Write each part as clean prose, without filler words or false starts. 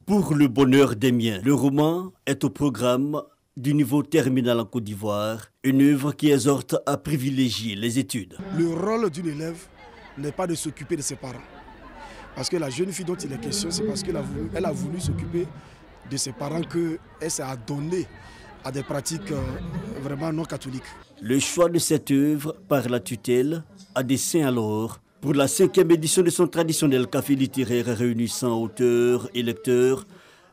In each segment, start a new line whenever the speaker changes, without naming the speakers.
Pour le bonheur des miens, le roman est au programme du niveau terminal en Côte d'Ivoire, une œuvre qui exhorte à privilégier les études.
Le rôle d'une élève n'est pas de s'occuper de ses parents. Parce que la jeune fille dont il est question, c'est parce qu'elle a voulu s'occuper de ses parents qu'elle s'est adonnée à des pratiques vraiment non catholiques.
Le choix de cette œuvre par la tutelle a dessein alors pour la 5e édition de son traditionnel café littéraire réunissant auteurs et lecteurs.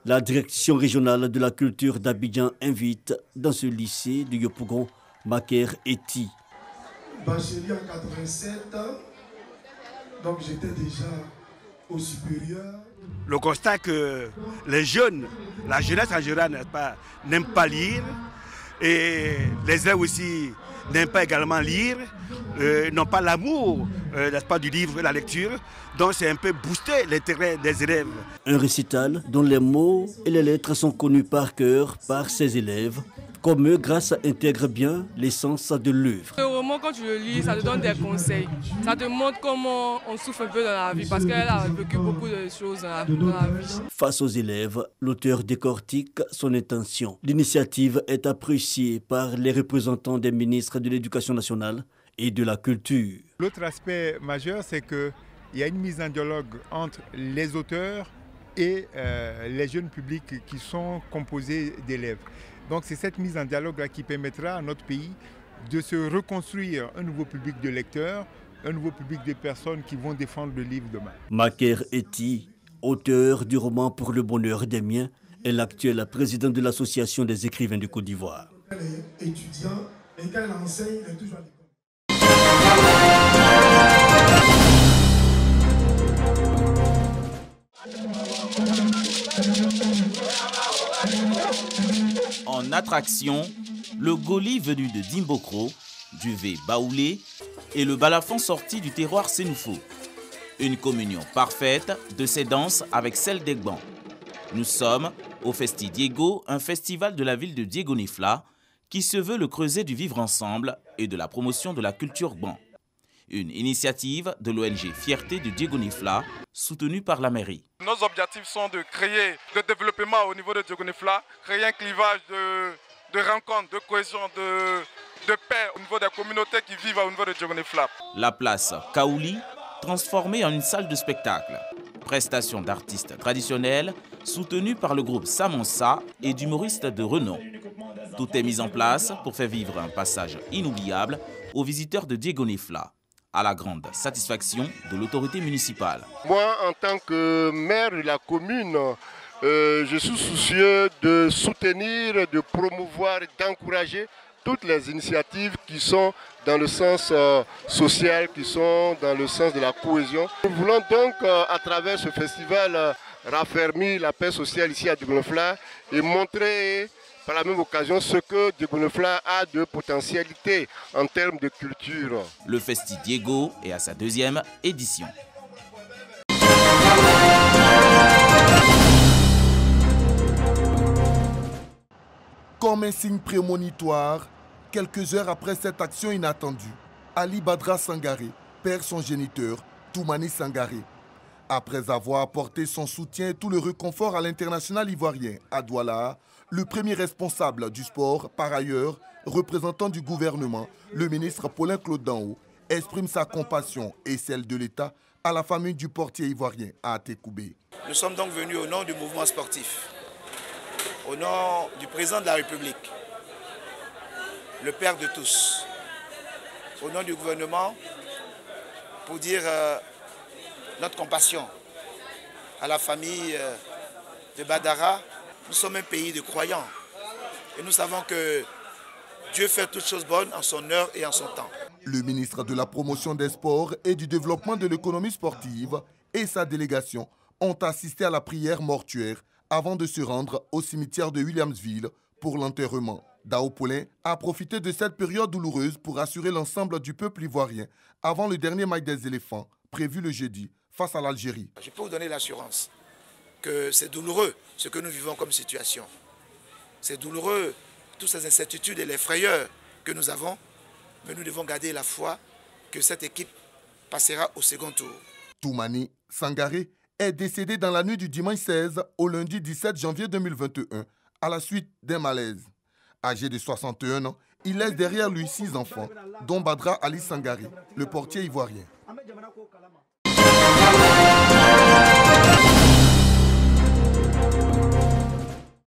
La direction régionale de la culture d'Abidjan invite dans ce lycée de Yopougon, Maker Eti.
Bachelier en 87, donc j'étais déjà au supérieur.
Le constat que les jeunes, la jeunesse en général n'aime pas lire et les élèves aussi n'aiment pas également lire, n'ont pas l'amour du livre et la lecture. Donc c'est un peu booster l'intérêt des élèves.
Un récital dont les mots et les lettres sont connus par cœur par ses élèves. Comme eux, Grâce intègre bien l'essence de l'œuvre.
Le roman, quand tu le lis, ça te donne des conseils. Ça te montre comment on souffre un peu dans la vie parce qu'elle a vécu beaucoup de choses dans la vie.
Face aux élèves, l'auteur décortique son intention. L'initiative est appréciée par les représentants des ministres de l'Éducation nationale et de la culture.
L'autre aspect majeur, c'est qu'il y a une mise en dialogue entre les auteurs et les jeunes publics qui sont composés d'élèves. Donc c'est cette mise en dialogue-là qui permettra à notre pays de se reconstruire un nouveau public de lecteurs, un nouveau public de personnes qui vont défendre le livre demain.
Maker Eti, auteur du roman Pour le bonheur des miens, est l'actuel président de l'Association des écrivains du Côte d'Ivoire.
Elle est étudiante et quand elle enseigne, elle est toujours à l'école.
En attraction, le Goli venu de Dimbokro, Duvé Baoulé et le balafon sorti du terroir Sénoufo. Une communion parfaite de ces danses avec celle d'Egban. Nous sommes au Festi Diego, un festival de la ville de Diego-Nifla qui se veut le creuset du vivre ensemble et de la promotion de la culture Gban. Une initiative de l'ONG Fierté de Diego-Nifla, soutenue par la mairie.
Nos objectifs sont de créer le développement au niveau de Diego-Nifla, créer un clivage de rencontres, de cohésion, de paix au niveau des communautés qui vivent au niveau de Diego-Nifla.
La place Kaouli, transformée en une salle de spectacle. Prestation d'artistes traditionnels, soutenue par le groupe Samonsa et d'humoristes de renom. Tout est mis en place pour faire vivre un passage inoubliable aux visiteurs de Diego-Nifla, à la grande satisfaction de l'autorité municipale.
Moi, en tant que maire de la commune, je suis soucieux de soutenir, de promouvoir, d'encourager toutes les initiatives qui sont dans le sens social, qui sont dans le sens de la cohésion. Nous voulons donc, à travers ce festival, raffermir la paix sociale ici à Diego-Nifla et montrer par la même occasion ce que Diego-Nifla a de potentialité en termes de culture.
Le Festi Diego est à sa 2e édition.
Comme un signe prémonitoire, quelques heures après cette action inattendue, Ali Badra Sangaré perd son géniteur, Toumani Sangaré. Après avoir apporté son soutien et tout le réconfort à l'international ivoirien à Douala, le premier responsable du sport, par ailleurs, représentant du gouvernement, le ministre Paulin Claude Danho, exprime sa compassion et celle de l'État à la famille du portier ivoirien à Atekoubé.
Nous sommes donc venus au nom du mouvement sportif, au nom du président de la République, le père de tous, au nom du gouvernement, pour dire notre compassion à la famille de Badara. Nous sommes un pays de croyants et nous savons que Dieu fait toutes choses bonnes en son heure et en son temps.
Le ministre de la Promotion des Sports et du Développement de l'économie sportive et sa délégation ont assisté à la prière mortuaire avant de se rendre au cimetière de Williamsville pour l'enterrement. Dao Paulin a profité de cette période douloureuse pour assurer l'ensemble du peuple ivoirien avant le dernier match des éléphants, prévu le jeudi, face à l'Algérie.
Je peux vous donner l'assurance que c'est douloureux ce que nous vivons comme situation. C'est douloureux toutes ces incertitudes et les frayeurs que nous avons, mais nous devons garder la foi que cette équipe passera au second tour.
Toumani Sangaré est décédé dans la nuit du dimanche 16 au lundi 17 janvier 2021 à la suite d'un malaise. Âgé de 61 ans, il laisse derrière lui 6 enfants, dont Badra Ali Sangaré, le portier ivoirien.